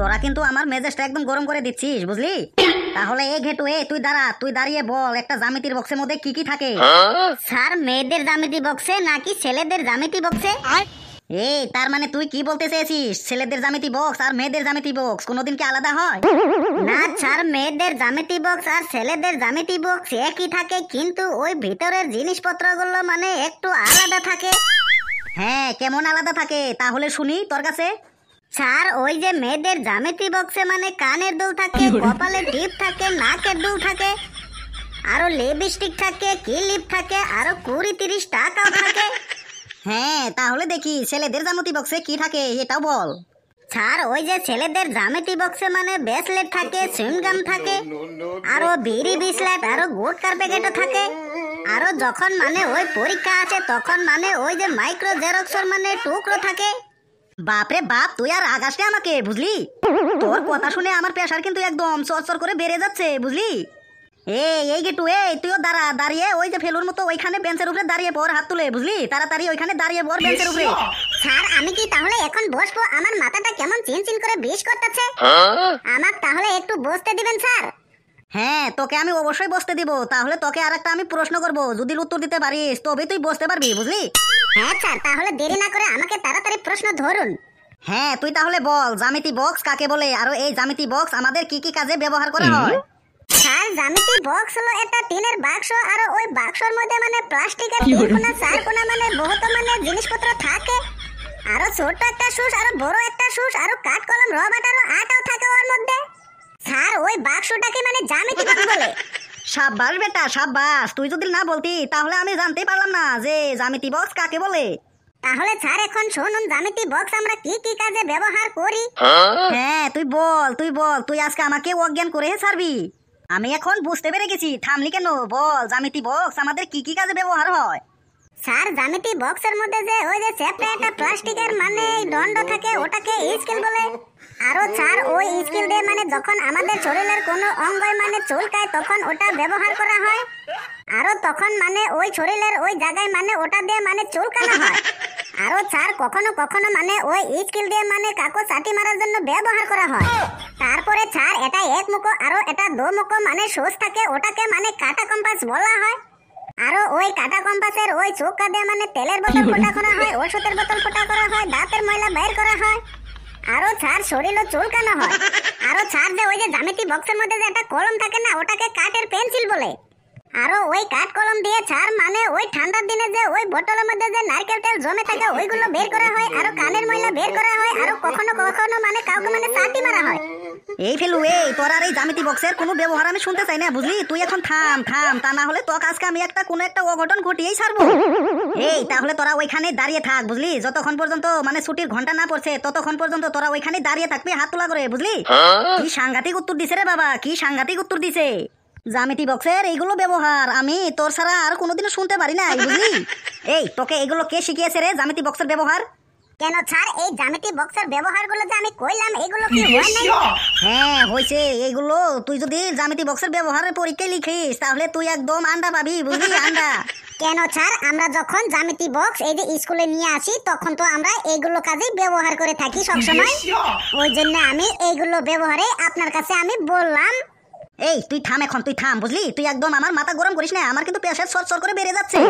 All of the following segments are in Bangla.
তোরা কিন্তু আমার মেজাজটা একদম গরম করে দিচ্ছিস, বুঝলি? তাহলে এ ঘেটু, তুই দাঁড়া, তুই দাঁড়িয়ে বল একটা জ্যামিতির বক্সের মধ্যে কি কি থাকে। স্যার, মেয়েদের জ্যামিতি বক্সে নাকি ছেলেদের জ্যামিতি বক্সে? তার মানে তুই কি বলতে চেয়েছিস? ছেলেদের জ্যামিতি বক্স আর মেয়েদের জ্যামিতি বক্স কোনোদিন কি আলাদা হয়? না স্যার, মেয়েদের জ্যামিতি বক্স আর ছেলেদের জ্যামিতি বক্স একই থাকে, কিন্তু ওই ভিতরের জিনিসপত্রগুলো মানে একটু আলাদা থাকে। হ্যাঁ, কেমন আলাদা থাকে তাহলে শুনি তোর কাছে। স্যার, ওই যে মেয়েদের জ্যামিতি বক্সে মানে কানের দুল থাকে, কপালে টিপ থাকে, নাকের দুল থাকে, আরো লিপস্টিক থাকে, ক্লিপ থাকে, আরো 20-30 টাকাও থাকে। হ্যাঁ, তাহলে দেখি ছেলেদের জ্যামিতি বক্সে কি থাকে এটাও বল। স্যার, ওই যে ছেলেদের জ্যামিতি বক্সে মানে ব্রেসলেট থাকে, সুইংগাম থাকে, আরো বিড়ি বিস্লেট, আরো গুটকার প্যাকেটও থাকে। আরো যখন মানে ওই পরীক্ষা আছে তখন মানে ওই যে মাইক্রো জেরক্সের মানে টুকরো থাকে। বাপরে বাপ, তুই আর আগাস না আমাকে, বুঝলি? তোর কথা শুনে আমার প্রেসার কিন্তু একদম চরচর করে বেড়ে যাচ্ছে, বুঝলি? এই গেটু, তুইও দাঁড়া, দাঁড়িয়ে ওই যে ফেলুর মতো ওইখানে বেঞ্চের উপরে দাঁড়িয়ে পড়, হাত তুলে, বুঝলি? তাড়াতাড়ি ওইখানে দাঁড়িয়ে পড় বেঞ্চের উপরে। স্যার, আমি কি তাহলে এখন বসবো? আমার মাথাটা কেমন চিনচিন করে বিষ করতেছে। আমাকে তাহলে একটু বসতে দিবেন স্যার? হ্যাঁ, তোকে আমি অবশ্যই বসতে দিব। তাহলে তোকে আরেকটা আমি প্রশ্ন করব, যদি উত্তর দিতে পারিস তবে তুই বসতে পারবি, বুঝলি? হ্যাঁ স্যার, তাহলে দেরি না করে আমাকে তাড়াতাড়ি প্রশ্ন ধরুন। হ্যাঁ, তুই তাহলে বল জ্যামিতি বক্স কাকে বলে, আর এই জ্যামিতি বক্স আমাদের কি কি কাজে ব্যবহার করা হয়? স্যার, জ্যামিতি বক্স হলো একটা টিনের বাক্স, আর ওই বাক্সের মধ্যে মানে প্লাস্টিকের 3 কোণা 4 কোণা মানে বহুত মানে জিনিসপত্র থাকে। আরো ছোট একটা সুস, আরো বড় একটা সুস, আরো কাঠ কলম, রবার আরো আটাও থাকে ওর মধ্যে। স্যার, ওই বাক্সটাকে মানে জ্যামিতি বক্স বলে। সাব্বাস বেটা, সাব্বাস। তুই যদি না বলতি তাহলে আমি জানতেই পারলাম না যে জ্যামিতি বক্স কাকে বলে। তাহলে স্যার এখন শুনুন, জ্যামিতি বক্স আমরা কি কি কাজে ব্যবহার করি। হ্যাঁ, তুই বল, তুই বল, তুই আজকে আমাকে অজ্ঞান করে ছাড়বি। আমি এখন বুঝতে পেরে গেছি, থামলি কেন? বল জ্যামিতি বক্স আমাদের কি কি কাজে ব্যবহার হয়। স্যার, জ্যামিতি বক্সের মধ্যে যে ওই যে চ্যাপটা একটা প্লাস্টিকের মানে এই দণ্ড থাকে, ওটাকে স্কেল বলে। আরো স্যার, ওই স্কেল দিয়ে মানে যখন আমাদের শরীরের কোনো অঙ্গই মানে চুলকায় তখন ওটা ব্যবহার করা হয়। আরো তখন মানে ওই শরীরের ওই জায়গায় মানে ওটা দিয়ে মানে চুলকানো হয়। আরো স্যার, কখনো কখনো মানে ওই স্কেল দিয়ে মানে কাগজ চাটি মারার জন্য ব্যবহার করা হয়। তারপরে স্যার, এটা এক মুখো আরো এটা 2 মুখো মানে সোজ থাকে, ওটাকে মানে কাটা কম্পাস বলা হয়। আরো ওই কাটা কম্পাসের ওই চোখা দিয়ে মানে তেলের বোতল ফোটা করা হয়, ওষুধের বোতল ফোটা করা হয়, দাঁতের ময়লা বের করা হয়। আরো স্যার, শরীরও চুলকানো হয়। আরো স্যার, যে ওই যে জ্যামিতি বক্সের মধ্যে যে একটা কলম থাকে না, ওটাকে কাঠের পেন্সিল বলে। আরো ওই কাঠ কলম দিয়ে স্যার মানে ওই ঠান্ডার দিনে যে ওই বোতলের মধ্যে যে নারকেল তেল জমে থাকে ওইগুলো বের করা হয়, আরো কানের ময়লা বের করা হয়, আরো কখনো কখনো মানে কাউকে মানে চাটি মারা হয়। এই ফেলু, তোর আর এই জ্যামিতি বক্সের কোনো ব্যবহার আমি শুনতে চাই না, বুঝলি? তুই এখন থাম থাম, তা না হলে তোকে আজকে আমি কোনো একটা অঘটন ঘটিয়েই ছাড়বো। তাহলে তোরা ওইখানে দাঁড়িয়ে থাক, বুঝলি? যতক্ষণ পর্যন্ত মানে ছুটির ঘন্টা না পড়ছে ততক্ষণ পর্যন্ত তোরা ওইখানে দাঁড়িয়ে থাকবি হাত তোলা করে, বুঝলি? কি সাংঘাতিক উত্তর দিছে রে বাবা, কি সাংঘাতিক উত্তর দিছে। জ্যামিতি বক্সের এইগুলো ব্যবহার আমি তোর ছাড়া আর কোনোদিনও শুনতে পারি না, বুঝলি? তোকে এগুলো কে শিখিয়েছে রে জ্যামিতি বক্সের ব্যবহার? কেন স্যার, এই জ্যামিতি বক্সের ব্যবহারগুলো যে আমি কইলাম এগুলো কি হয় নাই? হ্যাঁ হয়েছে, এইগুলো তুই যদি জ্যামিতি বক্সের ব্যবহারের পরীক্ষায় লিখিস তাহলে তুই একদম আন্ডা পাবি, বুঝলি? আন্ডা। কেন স্যার, আমরা যখন জ্যামিতি বক্স এই যে স্কুলে নিয়ে আসি তখন তো আমরা এইগুলো কাজেই ব্যবহার করে থাকি সবসময়। ওই জন্য আমি এইগুলো ব্যবহারে আপনার কাছে আমি বললাম। তুই থাম, এখন তুই থাম, বুঝলি? তুই একদম আমার মাথা গরম করিস না, আমার কিন্তু প্রেসার সর করে বেড়ে যাচ্ছে।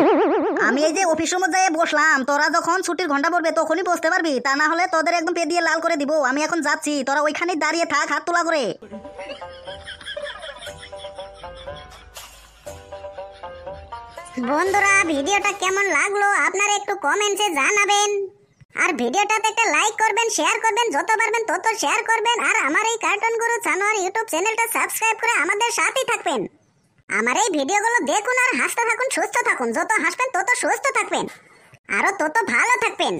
আমি এই যে অফিসের মধ্যে বসলাম, তোরা যখন ছুটির ঘন্টা পড়বে তখনই বসতে পারবি, তা না হলে তোদের একদম পে দিয়ে লাল করে দিব। আমি এখন যাচ্ছি, তোরা ওইখানে দাঁড়িয়ে থাক হাত তোলা করে। বন্ধুরা, ভিডিওটা কেমন লাগলো আপনারা একটু কমেন্টে জানাবেন, আর ভিডিওটাতে একটা লাইক করবেন, শেয়ার করবেন, যত পারবেন তত শেয়ার করবেন, আর আমার এই কার্টুন গুরু জানোয়ার ইউটিউব চ্যানেলটা সাবস্ক্রাইব করে আমাদের সাথেই থাকবেন। আমার এই ভিডিওগুলো দেখুন আর হাসতে থাকুন, সুস্থ থাকুন। যত হাসবেন তত সুস্থ থাকবেন, আরো তত ভালো থাকবেন।